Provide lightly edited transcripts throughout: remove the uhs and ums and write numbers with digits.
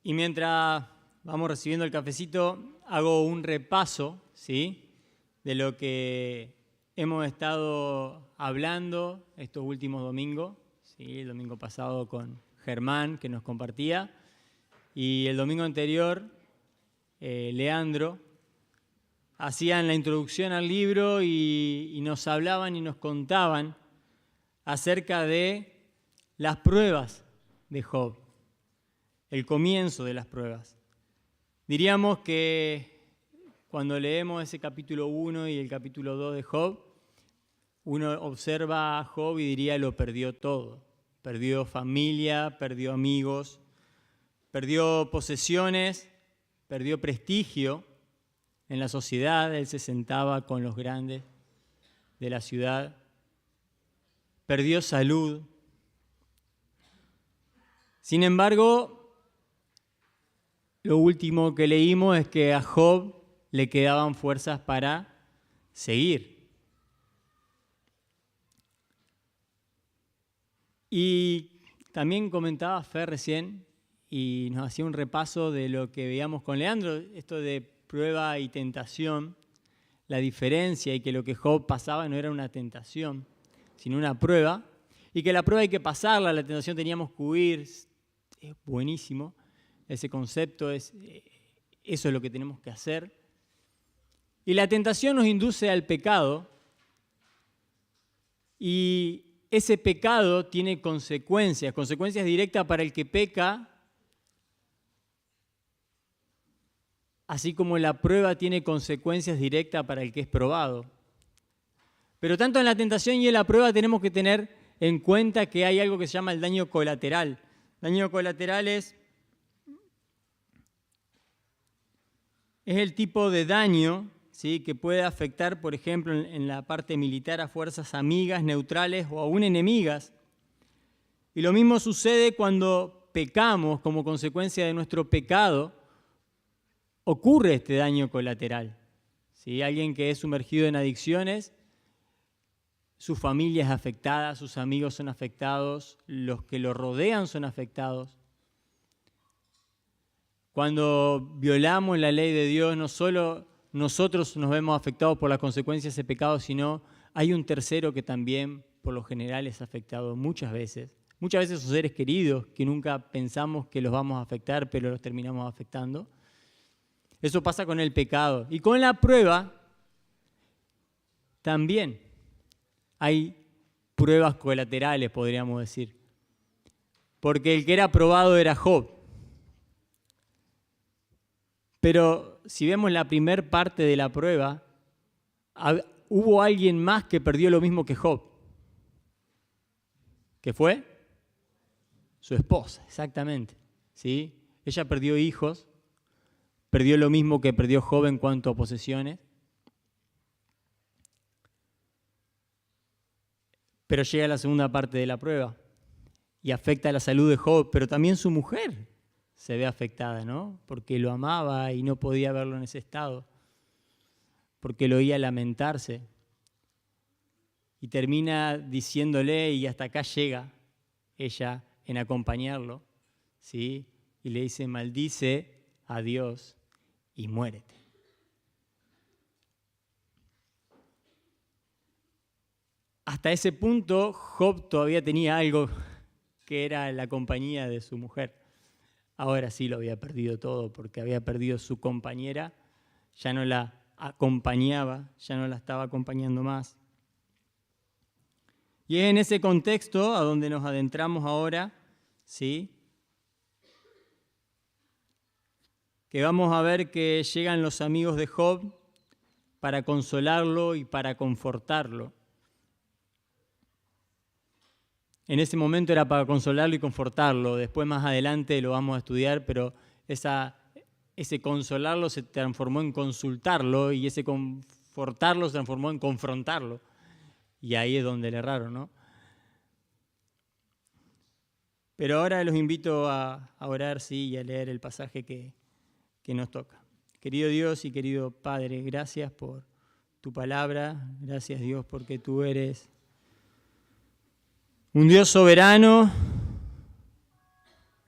Y mientras vamos recibiendo el cafecito, hago un repaso, ¿sí?, de lo que hemos estado hablando estos últimos domingos, ¿sí? El domingo pasado con Germán, que nos compartía, y el domingo anterior, Leandro, hacían la introducción al libro y nos hablaban y nos contaban acerca de las pruebas de Job, el comienzo de las pruebas. Diríamos que cuando leemos ese capítulo 1 y el capítulo 2 de Job, uno observa a Job y diría lo perdió todo. Perdió familia, perdió amigos, perdió posesiones, perdió prestigio en la sociedad. Él se sentaba con los grandes de la ciudad. Perdió salud. Sin embargo, lo último que leímos es que a Job le quedaban fuerzas para seguir. Y también comentaba Fer recién y nos hacía un repaso de lo que veíamos con Leandro, esto de prueba y tentación, la diferencia y que lo que Job pasaba no era una tentación, sino una prueba, y que la prueba hay que pasarla, la tentación teníamos que huir. Es buenísimo ese concepto, eso es lo que tenemos que hacer. Y la tentación nos induce al pecado, y ese pecado tiene consecuencias directas para el que peca, así como la prueba tiene consecuencias directas para el que es probado. Pero tanto en la tentación y en la prueba tenemos que tener en cuenta que hay algo que se llama el daño colateral. Daño colateral es el tipo de daño, ¿sí?, que puede afectar, por ejemplo, en la parte militar a fuerzas amigas, neutrales o aún enemigas. Y lo mismo sucede cuando pecamos como consecuencia de nuestro pecado, ocurre este daño colateral. ¿Sí? Alguien que es sumergido en adicciones, su familia es afectada, sus amigos son afectados, los que lo rodean son afectados. Cuando violamos la ley de Dios, no solo nosotros nos vemos afectados por las consecuencias de ese pecado, sino hay un tercero que también, por lo general, es afectado muchas veces. Muchas veces son seres queridos que nunca pensamos que los vamos a afectar, pero los terminamos afectando. Eso pasa con el pecado. Y con la prueba también hay pruebas colaterales, podríamos decir. Porque el que era probado era Job. Pero si vemos la primera parte de la prueba, hubo alguien más que perdió lo mismo que Job. ¿Qué fue? Su esposa, exactamente. ¿Sí? Ella perdió hijos, perdió lo mismo que perdió Job en cuanto a posesiones. Pero llega la segunda parte de la prueba y afecta la salud de Job, pero también su mujer se ve afectada, ¿no? Porque lo amaba y no podía verlo en ese estado, porque lo oía lamentarse. Y termina diciéndole, y hasta acá llega ella en acompañarlo, ¿sí? Y le dice, maldice a Dios y muérete. Hasta ese punto, Job todavía tenía algo que era la compañía de su mujer. Ahora sí lo había perdido todo, porque había perdido su compañera, ya no la acompañaba, ya no la estaba acompañando más. Y es en ese contexto a donde nos adentramos ahora, ¿sí?, que vamos a ver que llegan los amigos de Job para consolarlo y para confortarlo. En ese momento era para consolarlo y confortarlo. Después, más adelante, lo vamos a estudiar, pero ese consolarlo se transformó en consultarlo y ese confortarlo se transformó en confrontarlo. Y ahí es donde le erraron, ¿no? Pero ahora los invito a orar, sí, y a leer el pasaje que nos toca. Querido Dios y querido Padre, gracias por tu palabra. Gracias, Dios, porque tú eres un Dios soberano,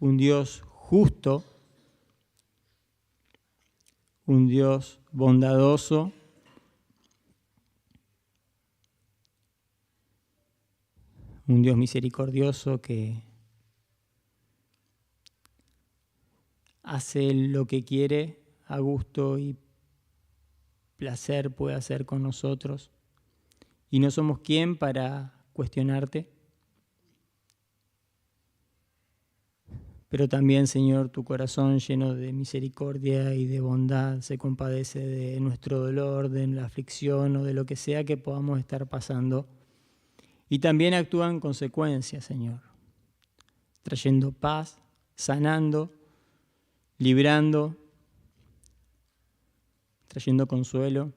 un Dios justo, un Dios bondadoso, un Dios misericordioso que hace lo que quiere a gusto y placer puede hacer con nosotros. Y no somos quien para cuestionarte. Pero también, Señor, tu corazón lleno de misericordia y de bondad se compadece de nuestro dolor, de la aflicción o de lo que sea que podamos estar pasando. Y también actúa en consecuencia, Señor, trayendo paz, sanando, librando, trayendo consuelo,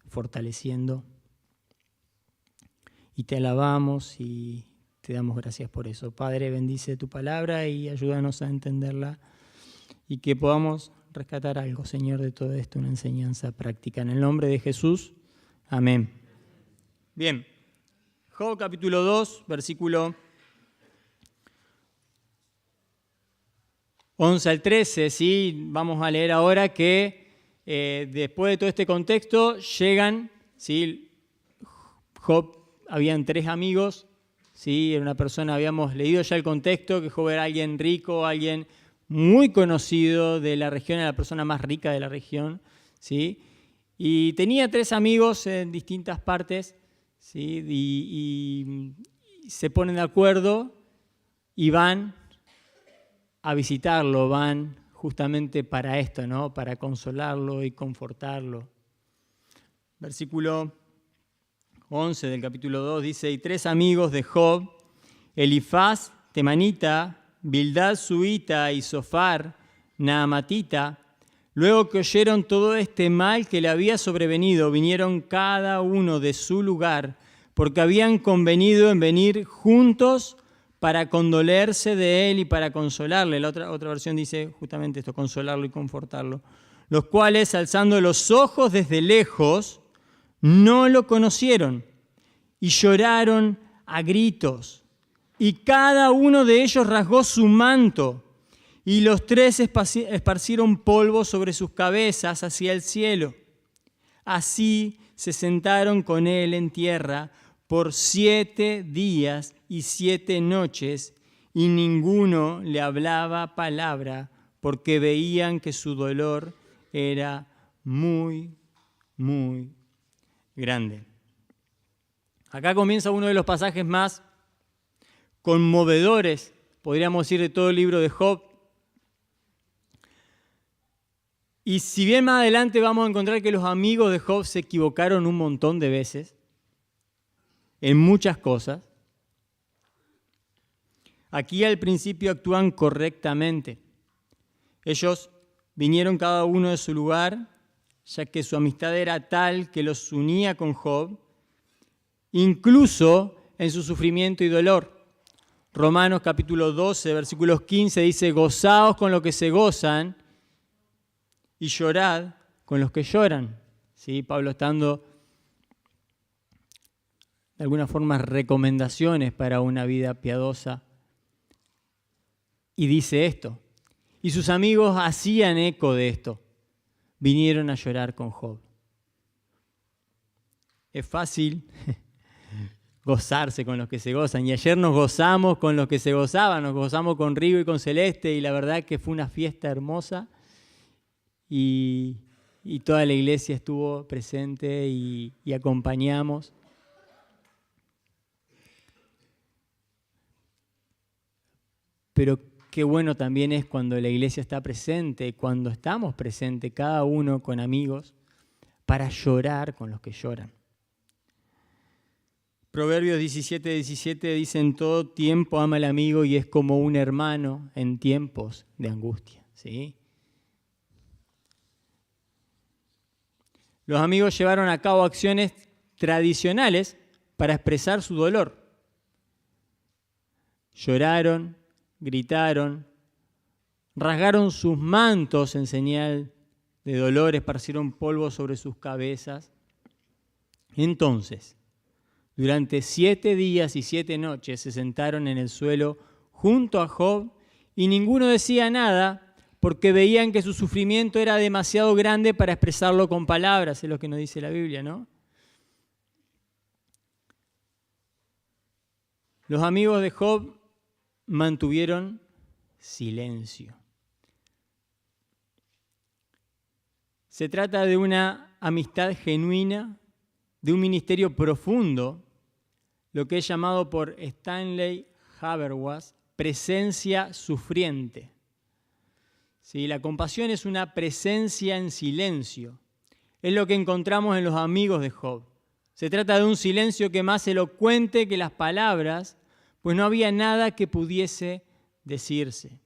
fortaleciendo. Y te alabamos y te damos gracias por eso. Padre, bendice tu palabra y ayúdanos a entenderla y que podamos rescatar algo, Señor, de todo esto, una enseñanza práctica. En el nombre de Jesús, amén. Bien, Job capítulo 2, versículo 11 al 13, ¿sí? Vamos a leer ahora que después de todo este contexto llegan, ¿sí? Job, habían 3 amigos, ¿sí? Era una persona, habíamos leído ya el contexto, que Job era alguien rico, alguien muy conocido de la región, era la persona más rica de la región, ¿sí? Y tenía 3 amigos en distintas partes, ¿sí? Y se ponen de acuerdo y van a visitarlo, van justamente para esto, ¿no? Para consolarlo y confortarlo. Versículo 11 del capítulo 2 dice: y 3 amigos de Job, Elifaz temanita, Bildad suita y Zofar naamatita, luego que oyeron todo este mal que le había sobrevenido, vinieron cada uno de su lugar, porque habían convenido en venir juntos para condolerse de él y para consolarle. La otra versión dice justamente esto, consolarlo y confortarlo. Los cuales, alzando los ojos desde lejos, no lo conocieron y lloraron a gritos. Y cada uno de ellos rasgó su manto, y los 3 esparcieron polvo sobre sus cabezas hacia el cielo. Así se sentaron con él en tierra por 7 días y 7 noches, y ninguno le hablaba palabra, porque veían que su dolor era muy, muy grande. Acá comienza uno de los pasajes más conmovedores, podríamos decir, de todo el libro de Job. Y si bien más adelante vamos a encontrar que los amigos de Job se equivocaron un montón de veces, en muchas cosas, aquí al principio actúan correctamente. Ellos vinieron cada uno de su lugar, ya que su amistad era tal que los unía con Job, incluso en su sufrimiento y dolor. Romanos capítulo 12, versículos 15 dice: gozaos con los que se gozan y llorad con los que lloran. ¿Sí? Pablo está dando de alguna forma recomendaciones para una vida piadosa. Y dice esto: y sus amigos hacían eco de esto, vinieron a llorar con Job. Es fácil gozarse con los que se gozan. Y ayer nos gozamos con los que se gozaban, nos gozamos con Rigo y con Celeste, y la verdad que fue una fiesta hermosa. Y toda la iglesia estuvo presente y acompañamos. Pero qué bueno también es cuando la iglesia está presente, cuando estamos presentes cada uno con amigos, para llorar con los que lloran. Proverbios 17:17 dice: en todo tiempo ama al amigo y es como un hermano en tiempos de angustia. ¿Sí? Los amigos llevaron a cabo acciones tradicionales para expresar su dolor. Lloraron, gritaron, rasgaron sus mantos en señal de dolor, esparcieron polvo sobre sus cabezas. Entonces, durante 7 días y 7 noches se sentaron en el suelo junto a Job y ninguno decía nada porque veían que su sufrimiento era demasiado grande para expresarlo con palabras, es lo que nos dice la Biblia, ¿no? Los amigos de Job mantuvieron silencio. Se trata de una amistad genuina, de un ministerio profundo, lo que es llamado por Stanley Haberwas presencia sufriente. ¿Sí? La compasión es una presencia en silencio. Es lo que encontramos en los amigos de Job. Se trata de un silencio que más elocuente que las palabras, pues no había nada que pudiese decirse.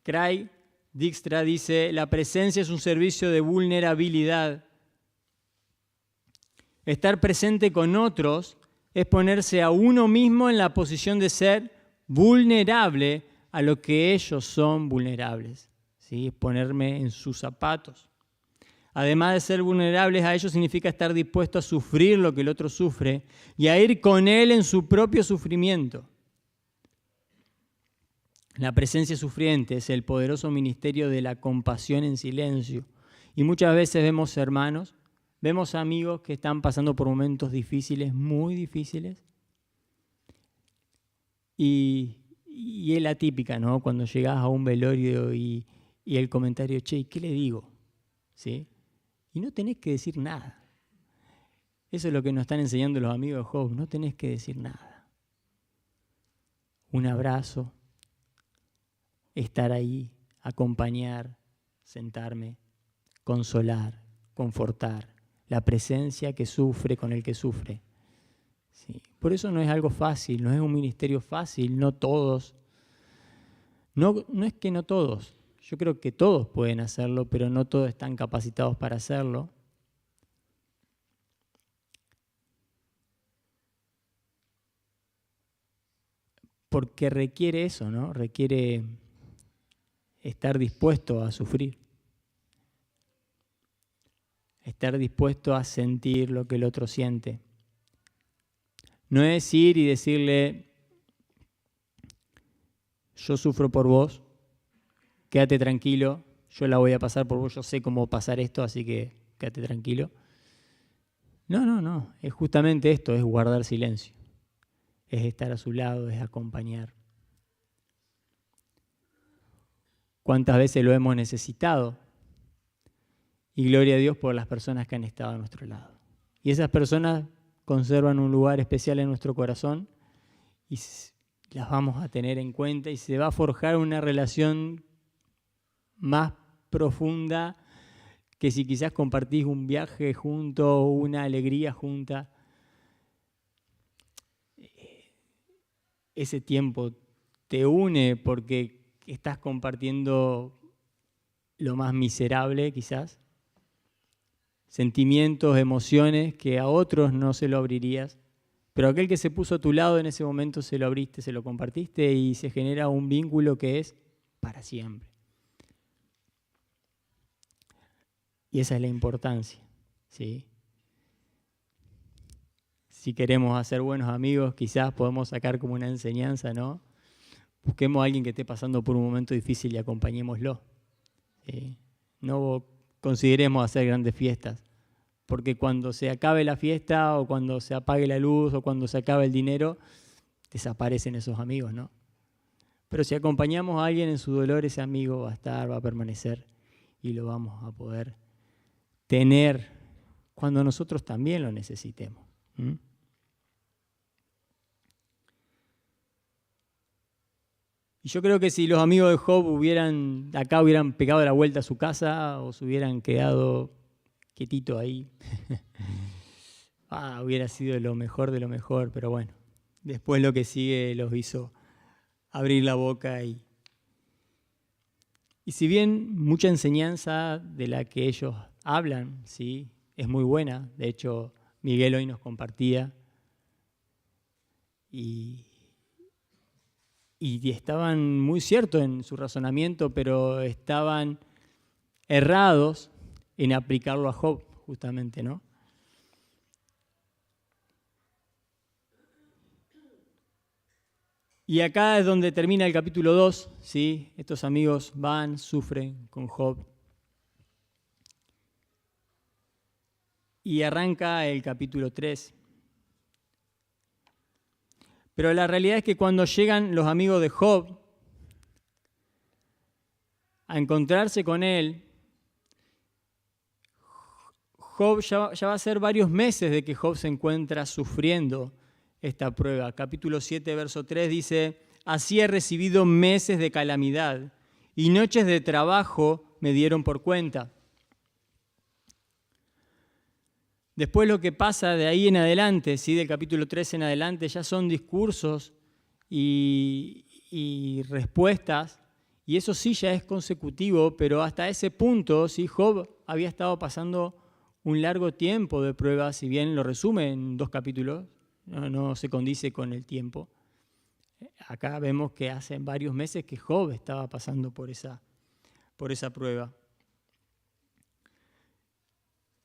Craig Dykstra dice, la presencia es un servicio de vulnerabilidad. Estar presente con otros es ponerse a uno mismo en la posición de ser vulnerable a lo que ellos son vulnerables. ¿Sí? Es ponerme en sus zapatos. Además de ser vulnerables a ellos significa estar dispuesto a sufrir lo que el otro sufre y a ir con él en su propio sufrimiento. La presencia sufriente es el poderoso ministerio de la compasión en silencio. Y muchas veces vemos hermanos, vemos amigos que están pasando por momentos difíciles, muy difíciles. Y es la típica, ¿no? Cuando llegas a un velorio y el comentario, che, ¿qué le digo? ¿Sí? Y no tenés que decir nada. Eso es lo que nos están enseñando los amigos de Job, no tenés que decir nada. Un abrazo, estar ahí, acompañar, sentarme, consolar, confortar, la presencia que sufre con el que sufre. Sí. Por eso no es algo fácil, no es un ministerio fácil, no todos. No es que no todos, yo creo que todos pueden hacerlo, pero no todos están capacitados para hacerlo. Porque requiere eso, ¿no? Requiere estar dispuesto a sufrir. Estar dispuesto a sentir lo que el otro siente. No es ir y decirle, yo sufro por vos, quédate tranquilo, yo la voy a pasar por vos, yo sé cómo pasar esto, así que quédate tranquilo. No, es justamente esto, es guardar silencio. Es estar a su lado, es acompañar. ¿Cuántas veces lo hemos necesitado? Y gloria a Dios por las personas que han estado a nuestro lado. Y esas personas conservan un lugar especial en nuestro corazón y las vamos a tener en cuenta y se va a forjar una relación más profunda que si quizás compartís un viaje junto, una alegría junta. Ese tiempo te une porque estás compartiendo lo más miserable quizás, sentimientos, emociones que a otros no se lo abrirías, pero aquel que se puso a tu lado en ese momento se lo abriste, se lo compartiste y se genera un vínculo que es para siempre. Y esa es la importancia, ¿sí? Si queremos hacer buenos amigos, quizás podemos sacar como una enseñanza, ¿no? Busquemos a alguien que esté pasando por un momento difícil y acompañémoslo. No consideremos hacer grandes fiestas, porque cuando se acabe la fiesta o cuando se apague la luz o cuando se acabe el dinero, desaparecen esos amigos, ¿no? Pero si acompañamos a alguien en su dolor, ese amigo va a estar, va a permanecer y lo vamos a poder tener cuando nosotros también lo necesitemos. Y yo creo que si los amigos de Job hubieran pegado la vuelta a su casa o se hubieran quedado quietito ahí, hubiera sido lo mejor de lo mejor, pero bueno, después lo que sigue los hizo abrir la boca y si bien mucha enseñanza de la que ellos hablan, ¿sí? Es muy buena, de hecho Miguel hoy nos compartía y estaban muy ciertos en su razonamiento, pero estaban errados en aplicarlo a Job, justamente, ¿no? Y acá es donde termina el capítulo 2, ¿sí? Estos amigos van, sufren con Job. Y arranca el capítulo 3. Pero la realidad es que cuando llegan los amigos de Job a encontrarse con él, Job ya va a ser varios meses de que Job se encuentra sufriendo esta prueba. Capítulo 7, verso 3 dice: así he recibido meses de calamidad y noches de trabajo me dieron por cuenta. Después lo que pasa de ahí en adelante, ¿sí? Del capítulo 3 en adelante, ya son discursos y respuestas, y eso sí ya es consecutivo, pero hasta ese punto, ¿sí? Job había estado pasando un largo tiempo de pruebas, si bien lo resume en 2 capítulos, no se condice con el tiempo. Acá vemos que hace varios meses que Job estaba pasando por esa prueba.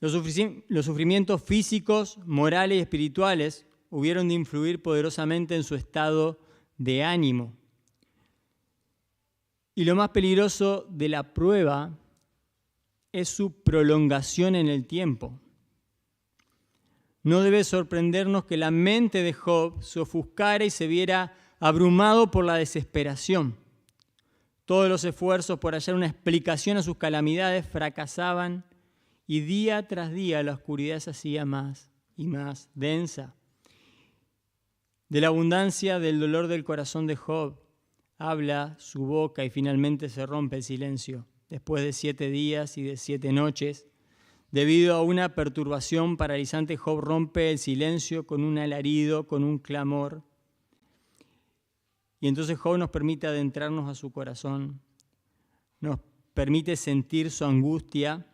Los sufrimientos físicos, morales y espirituales hubieron de influir poderosamente en su estado de ánimo. Y lo más peligroso de la prueba es su prolongación en el tiempo. No debe sorprendernos que la mente de Job se ofuscara y se viera abrumado por la desesperación. Todos los esfuerzos por hallar una explicación a sus calamidades fracasaban y día tras día la oscuridad se hacía más y más densa. De la abundancia del dolor del corazón de Job habla su boca y finalmente se rompe el silencio. Después de 7 días y de 7 noches, debido a una perturbación paralizante, Job rompe el silencio con un alarido, con un clamor. Y entonces Job nos permite adentrarnos a su corazón, nos permite sentir su angustia.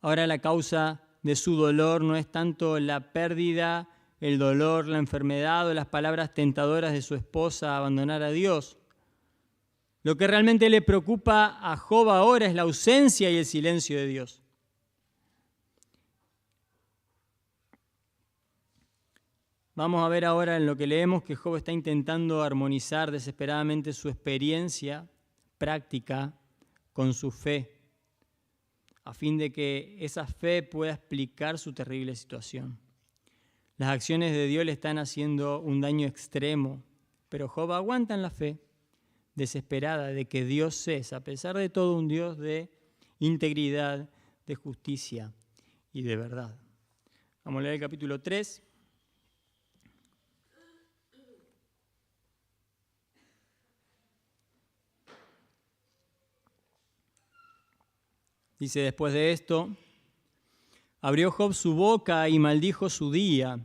Ahora la causa de su dolor no es tanto la pérdida, el dolor, la enfermedad o las palabras tentadoras de su esposa a abandonar a Dios. Lo que realmente le preocupa a Job ahora es la ausencia y el silencio de Dios. Vamos a ver ahora en lo que leemos que Job está intentando armonizar desesperadamente su experiencia práctica con su fe, a fin de que esa fe pueda explicar su terrible situación. Las acciones de Dios le están haciendo un daño extremo, pero Job aguanta en la fe desesperada de que Dios es, a pesar de todo, un Dios de integridad, de justicia y de verdad. Vamos a leer el capítulo 3. Dice: después de esto, abrió Job su boca y maldijo su día.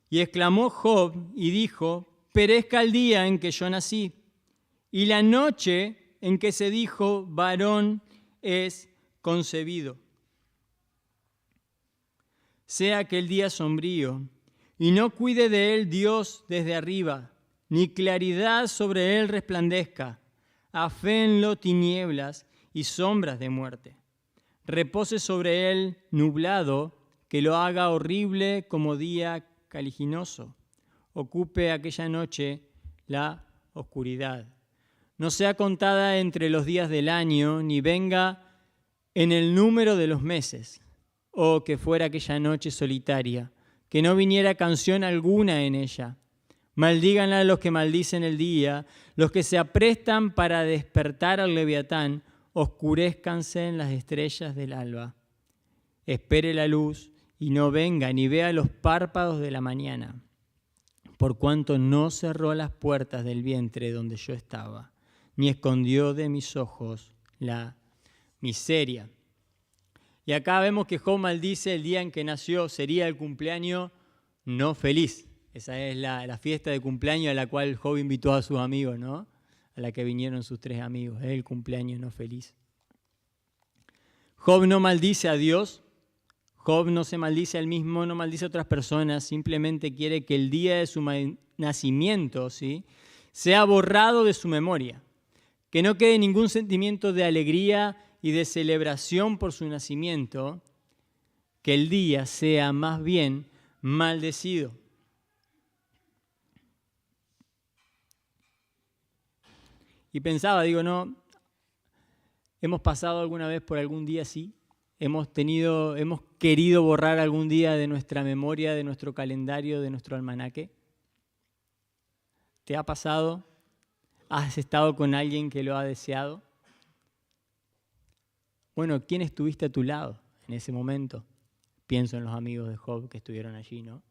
Y exclamó Job y dijo: perezca el día en que yo nací, y la noche en que se dijo, varón es concebido. Sea aquel día sombrío, y no cuide de él Dios desde arriba, ni claridad sobre él resplandezca. Afénlo tinieblas y sombras de muerte. Repose sobre él nublado, que lo haga horrible como día caliginoso. Ocupe aquella noche la oscuridad. No sea contada entre los días del año, ni venga en el número de los meses. Oh, que fuera aquella noche solitaria, que no viniera canción alguna en ella. Maldíganla los que maldicen el día, los que se aprestan para despertar al leviatán, oscurézcanse en las estrellas del alba. Espere la luz y no venga, ni vea los párpados de la mañana, por cuanto no cerró las puertas del vientre donde yo estaba, ni escondió de mis ojos la miseria. Y acá vemos que Job maldice el día en que nació, sería el cumpleaños no feliz. Esa es la fiesta de cumpleaños a la cual Job invitó a sus amigos, ¿no? A la que vinieron sus 3 amigos. Es el cumpleaños no feliz. Job no maldice a Dios. Job no se maldice a él mismo, no maldice a otras personas. Simplemente quiere que el día de su nacimiento, ¿sí?, sea borrado de su memoria. Que no quede ningún sentimiento de alegría y de celebración por su nacimiento. Que el día sea más bien maldecido. Y pensaba, digo, no, ¿hemos pasado alguna vez por algún día así? ¿Hemos querido borrar algún día de nuestra memoria, de nuestro calendario, de nuestro almanaque? ¿Te ha pasado? ¿Has estado con alguien que lo ha deseado? Bueno, ¿quién estuviste a tu lado en ese momento? Pienso en los amigos de Job que estuvieron allí, ¿no?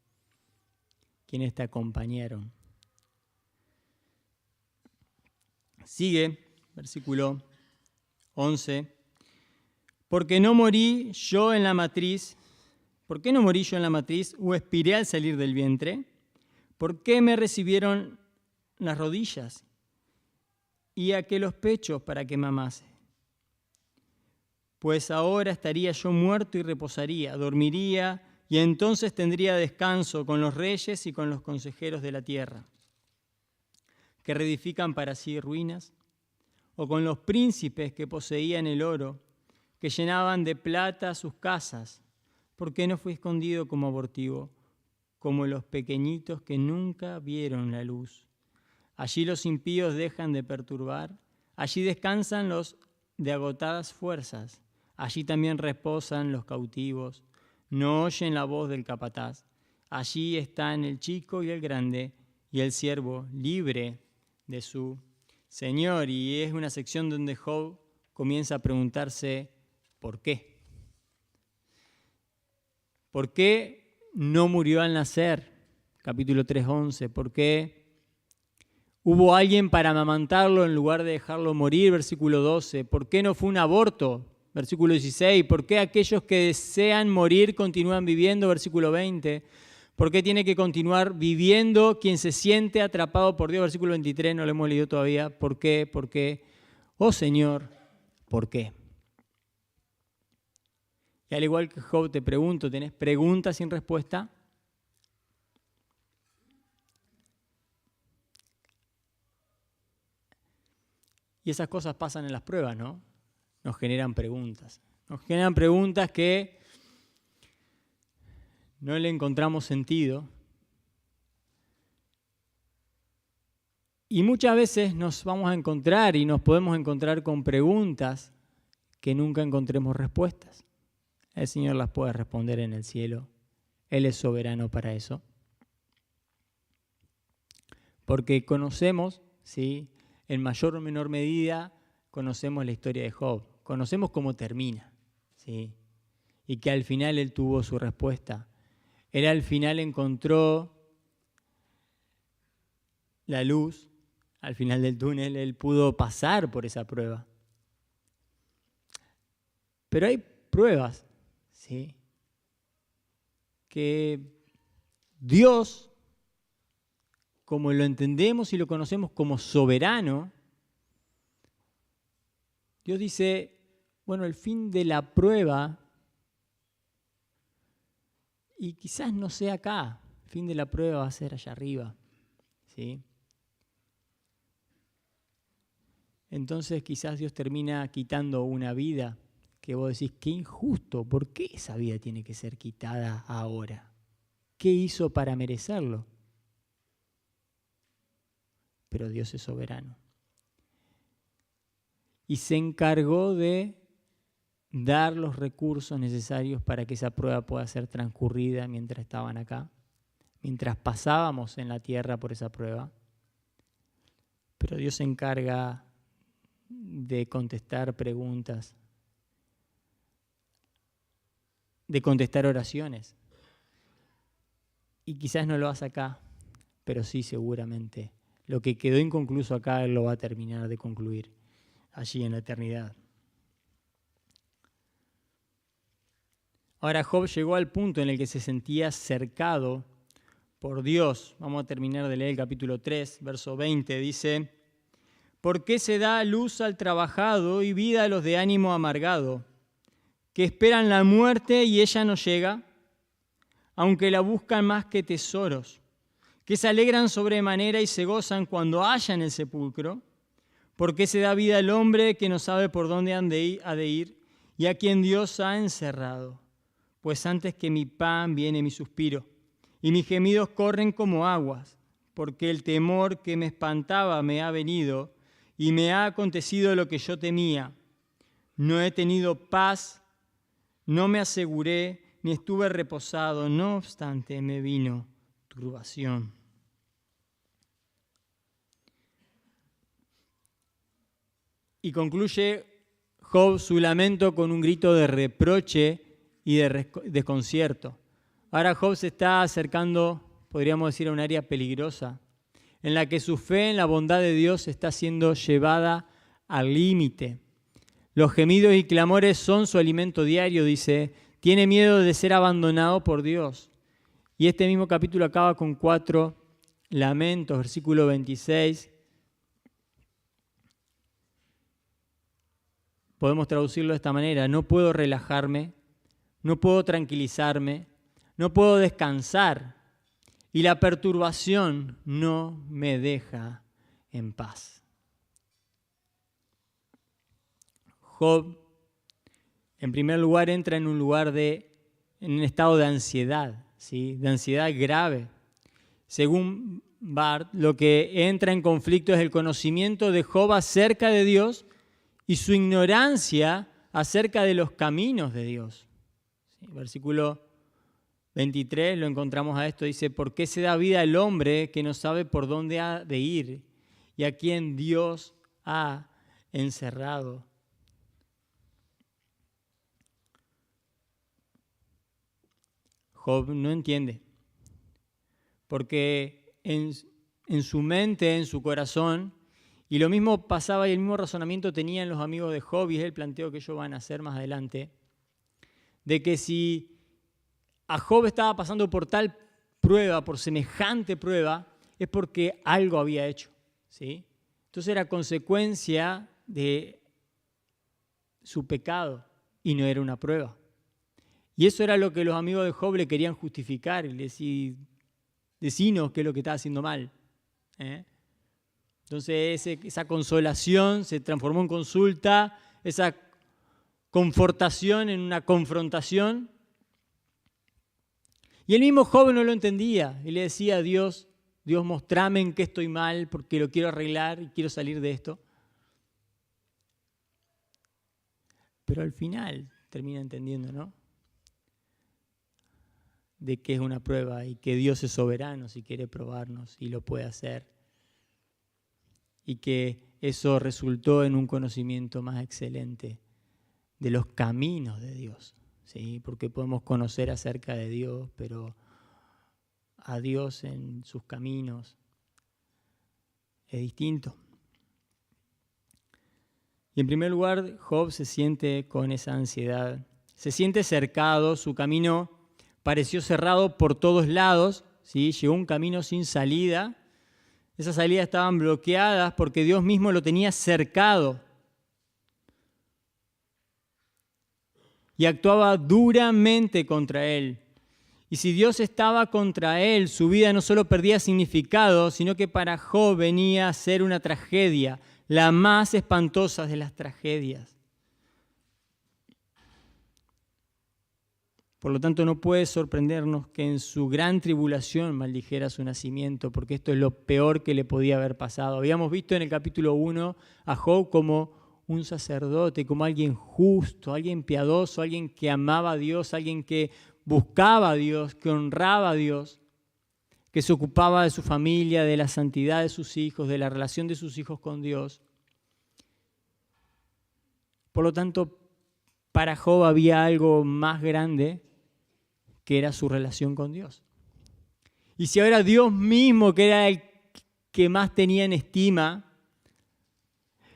¿Quiénes te acompañaron? Sigue, versículo 11. ¿Por qué no morí yo en la matriz o expiré al salir del vientre? ¿Por qué me recibieron las rodillas y aquellos pechos para que me amase? Pues ahora estaría yo muerto y reposaría, dormiría, y entonces tendría descanso con los reyes y con los consejeros de la tierra, que reedifican para sí ruinas, o con los príncipes que poseían el oro, que llenaban de plata sus casas. ¿Por qué no fui escondido como abortivo, como los pequeñitos que nunca vieron la luz? Allí los impíos dejan de perturbar, allí descansan los de agotadas fuerzas, allí también reposan los cautivos, no oyen la voz del capataz. Allí están el chico y el grande, y el siervo libre de su Señor. Y es una sección donde Job comienza a preguntarse ¿por qué? ¿Por qué no murió al nacer? Capítulo 3:11. ¿Por qué hubo alguien para amamantarlo en lugar de dejarlo morir? Versículo 12. ¿Por qué no fue un aborto? Versículo 16. ¿Por qué aquellos que desean morir continúan viviendo? Versículo 20. ¿Por qué tiene que continuar viviendo quien se siente atrapado por Dios? Versículo 23, no lo hemos leído todavía. ¿Por qué? ¿Por qué? Oh Señor, ¿por qué? Y al igual que Job te pregunto, ¿tenés preguntas sin respuesta? Y esas cosas pasan en las pruebas, ¿no? Nos generan preguntas. Nos generan preguntas que no le encontramos sentido. Y muchas veces nos vamos a encontrar y nos podemos encontrar con preguntas que nunca encontremos respuestas. El Señor las puede responder en el cielo. Él es soberano para eso. Porque conocemos, ¿sí?, en mayor o menor medida, conocemos la historia de Job. Conocemos cómo termina, ¿sí?, y que al final él tuvo su respuesta. Él al final encontró la luz, al final del túnel, él pudo pasar por esa prueba. Pero hay pruebas, ¿sí?, que Dios, como lo entendemos y lo conocemos como soberano, Dios dice, bueno, el fin de la prueba, y quizás no sea acá, el fin de la prueba va a ser allá arriba, ¿sí? Entonces quizás Dios termina quitando una vida que vos decís, qué injusto, ¿por qué esa vida tiene que ser quitada ahora? ¿Qué hizo para merecerlo? Pero Dios es soberano. Y se encargó de dar los recursos necesarios para que esa prueba pueda ser transcurrida mientras estaban acá, mientras pasábamos en la tierra por esa prueba. Pero Dios se encarga de contestar preguntas, de contestar oraciones. Y quizás no lo hace acá, pero sí seguramente. Lo que quedó inconcluso acá, Él lo va a terminar de concluir allí en la eternidad. Ahora Job llegó al punto en el que se sentía cercado por Dios. Vamos a terminar de leer el capítulo 3, verso 20. Dice, ¿por qué se da luz al trabajado y vida a los de ánimo amargado, que esperan la muerte y ella no llega, aunque la buscan más que tesoros, que se alegran sobremanera y se gozan cuando hallan el sepulcro? ¿Por qué se da vida al hombre que no sabe por dónde ha de ir y a quien Dios ha encerrado? Pues antes que mi pan viene mi suspiro, y mis gemidos corren como aguas, porque el temor que me espantaba me ha venido, y me ha acontecido lo que yo temía. No he tenido paz, no me aseguré, ni estuve reposado. No obstante, me vino turbación. Y concluye Job su lamento con un grito de reproche y de desconcierto. Ahora Job se está acercando, podríamos decir, a un área peligrosa, en la que su fe en la bondad de Dios está siendo llevada al límite. Los gemidos y clamores son su alimento diario, dice. Tiene miedo de ser abandonado por Dios. Y este mismo capítulo acaba con 4 lamentos, versículo 26. Podemos traducirlo de esta manera: no puedo relajarme, no puedo tranquilizarme, no puedo descansar, y la perturbación no me deja en paz. Job, en primer lugar, entra en un estado de ansiedad, ¿sí? De ansiedad grave. Según Barth, lo que entra en conflicto es el conocimiento de Job acerca de Dios y su ignorancia acerca de los caminos de Dios. ¿Sí? Versículo 23 lo encontramos a esto, dice: ¿por qué se da vida el hombre que no sabe por dónde ha de ir y a quien Dios ha encerrado? Job no entiende, porque en su mente, en su corazón, y lo mismo pasaba y el mismo razonamiento tenían los amigos de Job, y es el planteo que ellos van a hacer más adelante, de que si a Job estaba pasando por tal prueba, por semejante prueba, es porque algo había hecho, ¿sí? Entonces era consecuencia de su pecado y no era una prueba. Y eso era lo que los amigos de Job le querían justificar, y le decían: decinos qué es lo que está haciendo mal. Entonces esa consolación se transformó en consulta, esa confortación en una confrontación. Y el mismo Job no lo entendía y le decía a Dios: Dios, mostrame en qué estoy mal porque lo quiero arreglar y quiero salir de esto. Pero al final termina entendiendo, ¿no?, de que es una prueba y que Dios es soberano si quiere probarnos y lo puede hacer. Y que eso resultó en un conocimiento más excelente de los caminos de Dios, ¿sí? Porque podemos conocer acerca de Dios, pero a Dios en sus caminos es distinto. Y en primer lugar, Job se siente con esa ansiedad. Se siente cercado, su camino pareció cerrado por todos lados, ¿sí? Llegó un camino sin salida. Esas salidas estaban bloqueadas porque Dios mismo lo tenía cercado. Y actuaba duramente contra él. Y si Dios estaba contra él, su vida no solo perdía significado, sino que para Job venía a ser una tragedia, la más espantosa de las tragedias. Por lo tanto, no puede sorprendernos que en su gran tribulación maldijera su nacimiento, porque esto es lo peor que le podía haber pasado. Habíamos visto en el capítulo 1 a Job como un sacerdote, como alguien justo, alguien piadoso, alguien que amaba a Dios, alguien que buscaba a Dios, que honraba a Dios, que se ocupaba de su familia, de la santidad de sus hijos, de la relación de sus hijos con Dios. Por lo tanto, para Job había algo más grande, que era su relación con Dios. Y si ahora Dios mismo, que era el que más tenía en estima,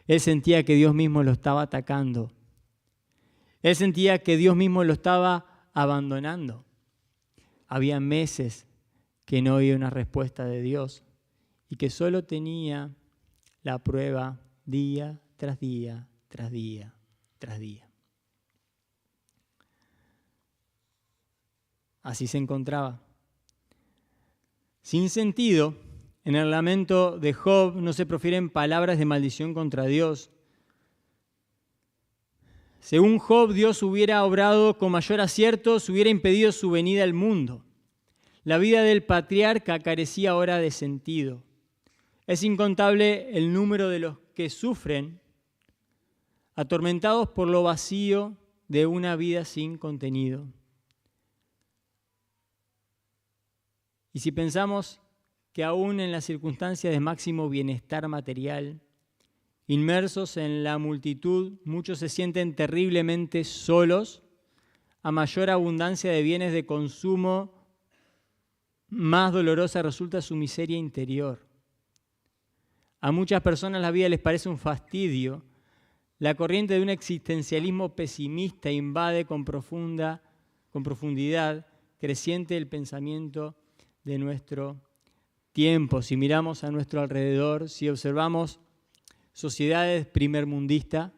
él sentía que Dios mismo lo estaba atacando. Él sentía que Dios mismo lo estaba abandonando. Había meses que no había una respuesta de Dios y que solo tenía la prueba día tras día, tras día, tras día. Así se encontraba. Sin sentido, en el lamento de Job no se profieren palabras de maldición contra Dios. Según Job, Dios hubiera obrado con mayor acierto, se hubiera impedido su venida al mundo. La vida del patriarca carecía ahora de sentido. Es incontable el número de los que sufren, atormentados por lo vacío de una vida sin contenido. Y si pensamos que aún en las circunstancias de máximo bienestar material, inmersos en la multitud, muchos se sienten terriblemente solos. A mayor abundancia de bienes de consumo, más dolorosa resulta su miseria interior. A muchas personas la vida les parece un fastidio. La corriente de un existencialismo pesimista invade con profundidad creciente el pensamiento de nuestro tiempo. Si miramos a nuestro alrededor, si observamos sociedades primermundistas,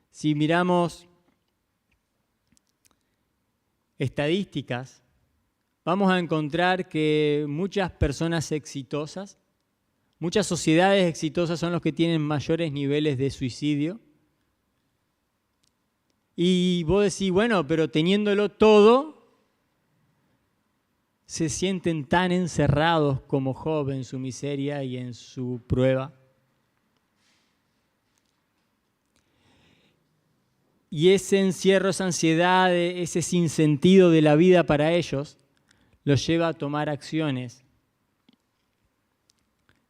si miramos estadísticas, vamos a encontrar que muchas personas exitosas, muchas sociedades exitosas son los que tienen mayores niveles de suicidio. Y vos decís, bueno, pero teniéndolo todo, se sienten tan encerrados como Job en su miseria y en su prueba. Y ese encierro, esa ansiedad, ese sinsentido de la vida para ellos, los lleva a tomar acciones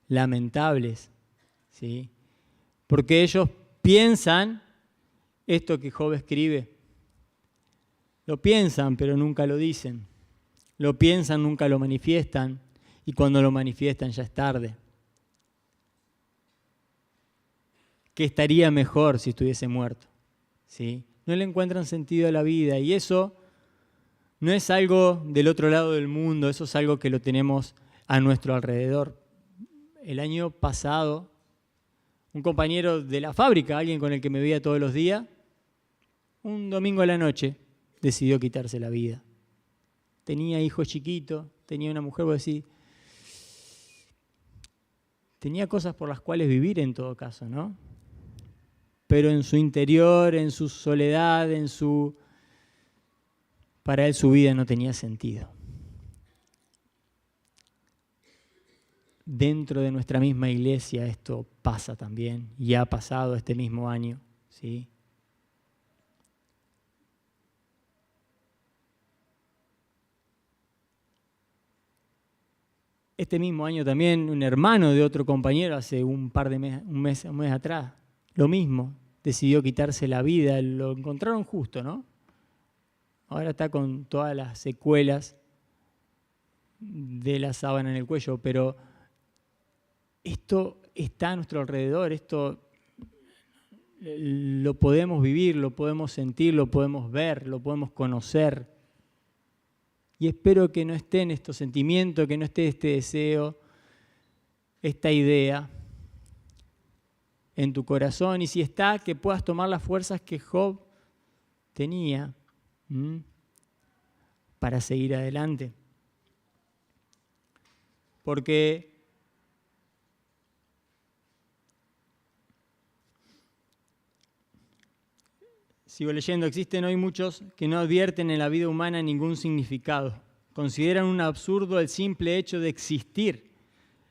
lamentables, ¿sí? Porque ellos piensan esto que Job escribe. Lo piensan, pero nunca lo dicen. Lo piensan, nunca lo manifiestan. Y cuando lo manifiestan ya es tarde. ¿Qué estaría mejor si estuviese muerto? ¿Sí? No le encuentran sentido a la vida. Y eso no es algo del otro lado del mundo. Eso es algo que lo tenemos a nuestro alrededor. El año pasado, un compañero de la fábrica, alguien con el que me veía todos los días, un domingo a la noche decidió quitarse la vida. Tenía hijos chiquitos, tenía una mujer, vos decís, tenía cosas por las cuales vivir en todo caso, ¿no? Pero en su interior, en su soledad, para él su vida no tenía sentido. Dentro de nuestra misma iglesia esto pasa también, y ha pasado este mismo año, ¿sí? Este mismo año también un hermano de otro compañero, hace un mes atrás, lo mismo, decidió quitarse la vida, lo encontraron justo, ¿no? Ahora está con todas las secuelas de la sábana en el cuello, pero esto está a nuestro alrededor, esto lo podemos vivir, lo podemos sentir, lo podemos ver, lo podemos conocer. Y espero que no estén estos sentimientos, que no esté este deseo, esta idea en tu corazón. Y si está, que puedas tomar las fuerzas que Job tenía para seguir adelante. Porque sigo leyendo, existen hoy muchos que no advierten en la vida humana ningún significado. Consideran un absurdo el simple hecho de existir.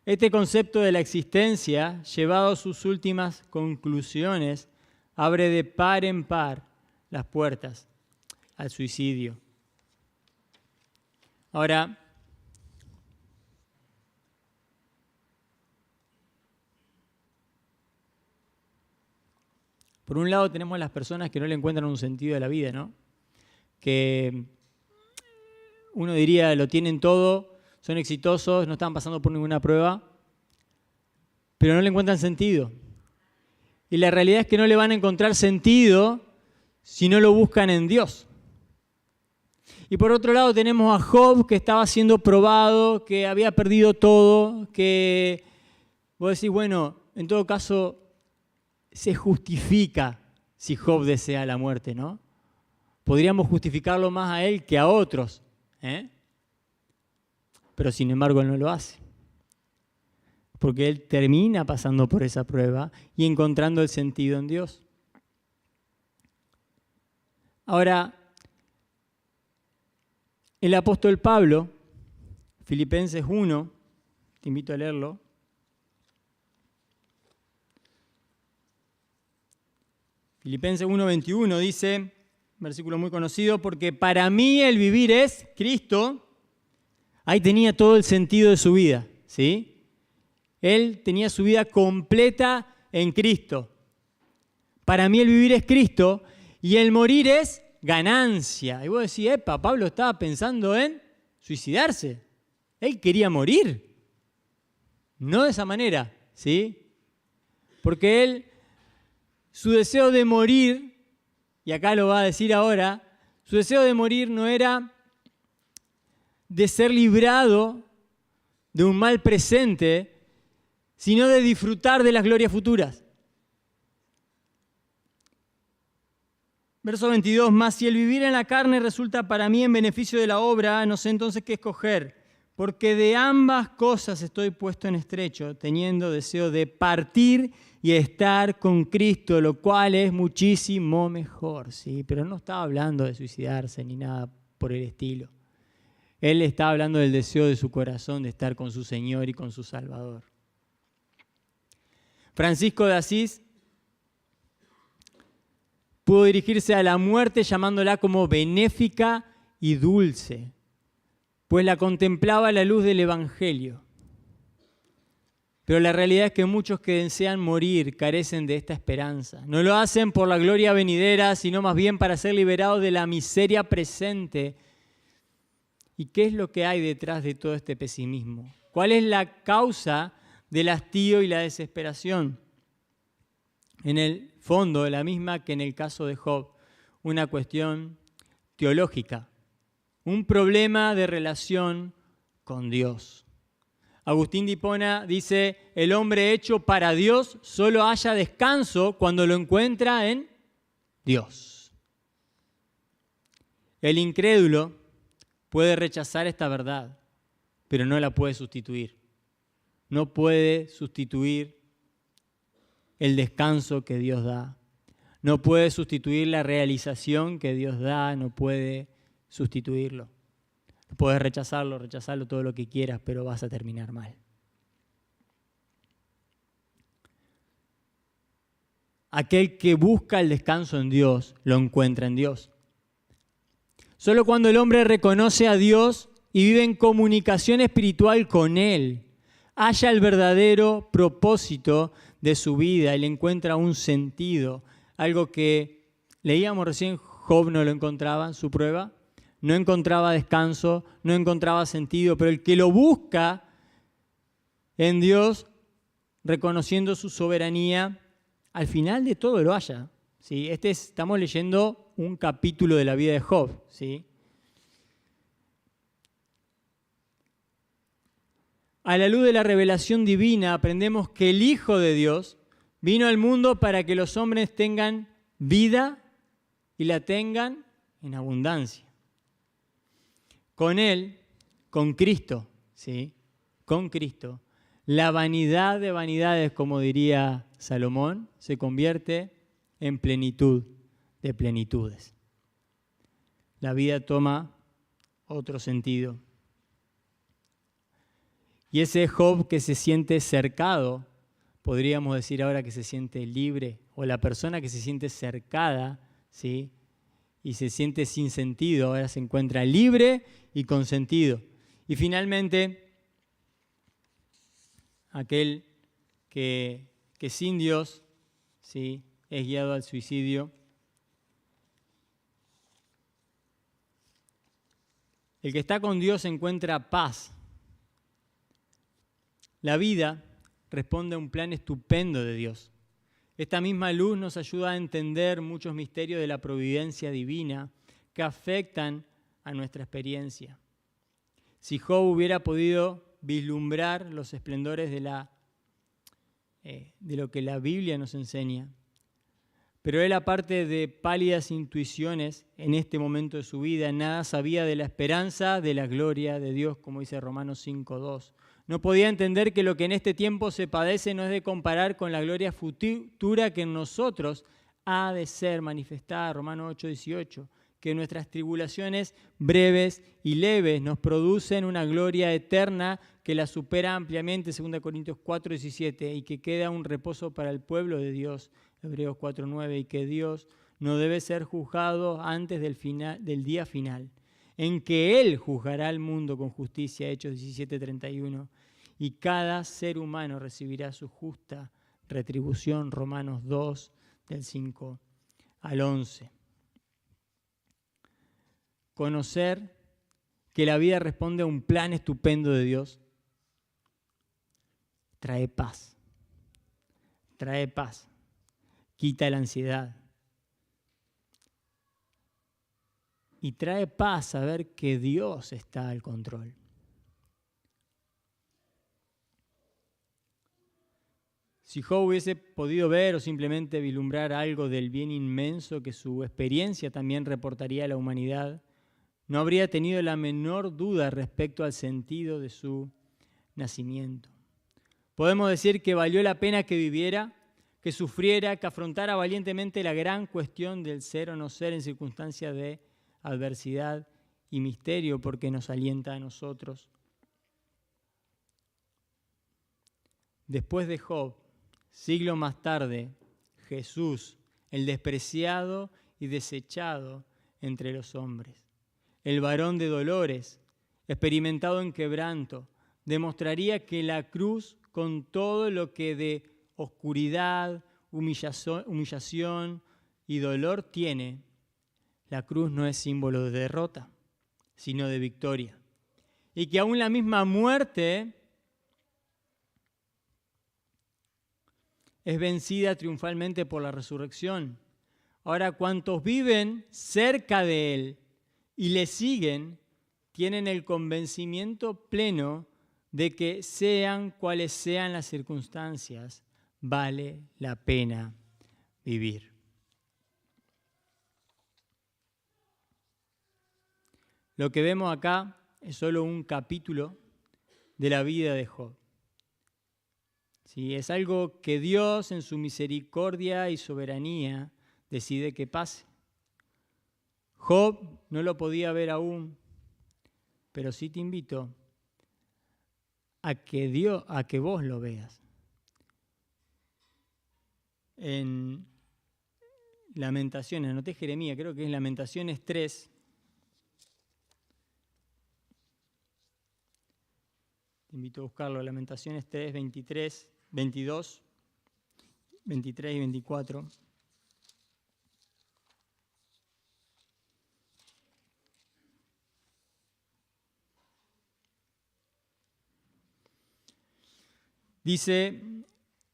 Este concepto de la existencia, llevado a sus últimas conclusiones, abre de par en par las puertas al suicidio. Ahora, por un lado tenemos las personas que no le encuentran un sentido a la vida, ¿no? Que uno diría, lo tienen todo, son exitosos, no están pasando por ninguna prueba, pero no le encuentran sentido. Y la realidad es que no le van a encontrar sentido si no lo buscan en Dios. Y por otro lado tenemos a Job, que estaba siendo probado, que había perdido todo, que vos decís, bueno, en todo caso se justifica si Job desea la muerte, ¿no? Podríamos justificarlo más a él que a otros, pero sin embargo él no lo hace. Porque él termina pasando por esa prueba y encontrando el sentido en Dios. Ahora, el apóstol Pablo, Filipenses 1, te invito a leerlo. Filipenses 1:21 dice, versículo muy conocido, porque para mí el vivir es Cristo. Ahí tenía todo el sentido de su vida, ¿sí? Él tenía su vida completa en Cristo. Para mí el vivir es Cristo y el morir es ganancia. Y vos decís, Pablo estaba pensando en suicidarse. Él quería morir. No de esa manera, ¿sí? Porque él, su deseo de morir, y acá lo va a decir ahora, su deseo de morir no era de ser librado de un mal presente, sino de disfrutar de las glorias futuras. Verso 22, más si el vivir en la carne resulta para mí en beneficio de la obra, no sé entonces qué escoger, porque de ambas cosas estoy puesto en estrecho, teniendo deseo de partir y estar con Cristo, lo cual es muchísimo mejor, ¿sí? Pero no estaba hablando de suicidarse ni nada por el estilo. Él está hablando del deseo de su corazón de estar con su Señor y con su Salvador. Francisco de Asís pudo dirigirse a la muerte llamándola como benéfica y dulce, pues la contemplaba a la luz del Evangelio. Pero la realidad es que muchos que desean morir carecen de esta esperanza. No lo hacen por la gloria venidera, sino más bien para ser liberados de la miseria presente. ¿Y qué es lo que hay detrás de todo este pesimismo? ¿Cuál es la causa del hastío y la desesperación? En el fondo, la misma que en el caso de Job, una cuestión teológica, un problema de relación con Dios. Agustín de Hipona dice, el hombre hecho para Dios solo halla descanso cuando lo encuentra en Dios. El incrédulo puede rechazar esta verdad, pero no la puede sustituir. No puede sustituir el descanso que Dios da. No puede sustituir la realización que Dios da, no puede sustituirlo. Puedes rechazarlo todo lo que quieras, pero vas a terminar mal. Aquel que busca el descanso en Dios, lo encuentra en Dios. Solo cuando el hombre reconoce a Dios y vive en comunicación espiritual con Él, halla el verdadero propósito de su vida y le encuentra un sentido. Algo que leíamos recién, Job no lo encontraba en su prueba. No encontraba descanso, no encontraba sentido, pero el que lo busca en Dios, reconociendo su soberanía, al final de todo lo halla, ¿sí? Estamos leyendo un capítulo de la vida de Job, ¿sí? A la luz de la revelación divina aprendemos que el Hijo de Dios vino al mundo para que los hombres tengan vida y la tengan en abundancia. Con Él, con Cristo, ¿sí? Con Cristo, la vanidad de vanidades, como diría Salomón, se convierte en plenitud de plenitudes. La vida toma otro sentido. Y ese Job que se siente cercado, podríamos decir ahora que se siente libre, o la persona que se siente cercada, ¿sí? Y se siente sin sentido, ahora se encuentra libre y con sentido. Y finalmente, aquel que sin Dios, ¿sí? Es guiado al suicidio. El que está con Dios encuentra paz. La vida responde a un plan estupendo de Dios. Esta misma luz nos ayuda a entender muchos misterios de la providencia divina que afectan a nuestra experiencia. Si Job hubiera podido vislumbrar los esplendores de lo que la Biblia nos enseña, pero él, aparte de pálidas intuiciones en este momento de su vida, nada sabía de la esperanza de la gloria de Dios, como dice Romanos 5:2. No podía entender que lo que en este tiempo se padece no es de comparar con la gloria futura que en nosotros ha de ser manifestada, Romanos 8:18, que nuestras tribulaciones breves y leves nos producen una gloria eterna que la supera ampliamente, 2 Corintios 4:17, y que queda un reposo para el pueblo de Dios Hebreos 4:9, y que Dios no debe ser juzgado antes del día final, en que Él juzgará al mundo con justicia, Hechos 17:31, y cada ser humano recibirá su justa retribución, Romanos 2, del 5 al 11. Conocer que la vida responde a un plan estupendo de Dios trae paz, quita la ansiedad y trae paz saber que Dios está al control. Si Job hubiese podido ver o simplemente vislumbrar algo del bien inmenso que su experiencia también reportaría a la humanidad, no habría tenido la menor duda respecto al sentido de su nacimiento. Podemos decir que valió la pena que viviera, que sufriera, que afrontara valientemente la gran cuestión del ser o no ser en circunstancias de adversidad y misterio, porque nos alienta a nosotros. Después de Job, siglos más tarde, Jesús, el despreciado y desechado entre los hombres, el varón de dolores, experimentado en quebranto, demostraría que la cruz, con todo lo que de oscuridad, humillación y dolor tiene, la cruz no es símbolo de derrota, sino de victoria. Y que aún la misma muerte es vencida triunfalmente por la resurrección. Ahora, cuantos viven cerca de Él y le siguen, tienen el convencimiento pleno de que sean cuales sean las circunstancias, vale la pena vivir. Lo que vemos acá es solo un capítulo de la vida de Job. ¿Sí? Es algo que Dios en su misericordia y soberanía decide que pase. Job no lo podía ver aún, pero sí te invito a que vos lo veas. En Lamentaciones, anoté Jeremías, creo que es Lamentaciones 3. Te invito a buscarlo, Lamentaciones 3, 23, 22, 23 y 24. Dice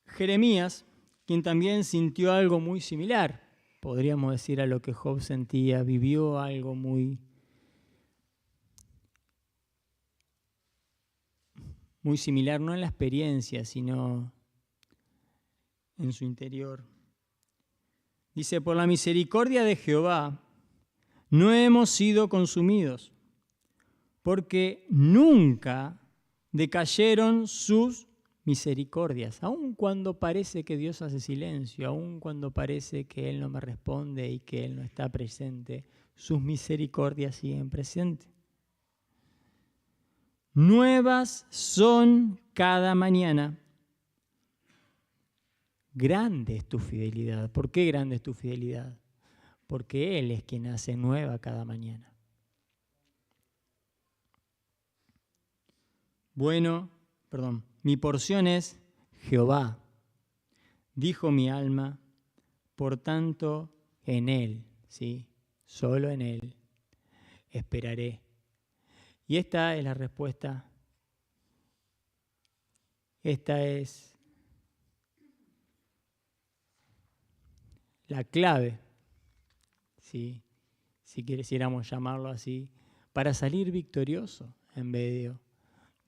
Jeremías, quien también sintió algo muy similar, podríamos decir, a lo que Job sentía, vivió algo muy similar, no en la experiencia, sino en su interior. Dice, por la misericordia de Jehová no hemos sido consumidos, porque nunca decayeron sus misericordias, aun cuando parece que Dios hace silencio, aun cuando parece que Él no me responde y que Él no está presente, sus misericordias siguen presentes. Nuevas son cada mañana. Grande es tu fidelidad. ¿Por qué grande es tu fidelidad? Porque Él es quien hace nueva cada mañana. Mi porción es Jehová, dijo mi alma, por tanto en Él, ¿sí? Solo en Él esperaré. Y esta es la respuesta. Esta es la clave, ¿sí? Si quisiéramos llamarlo así, para salir victorioso en medio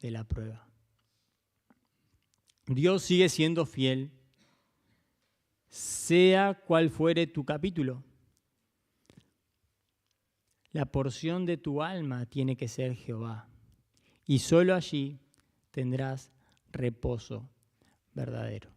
de la prueba. Dios sigue siendo fiel, sea cual fuere tu capítulo. La porción de tu alma tiene que ser Jehová, y solo allí tendrás reposo verdadero.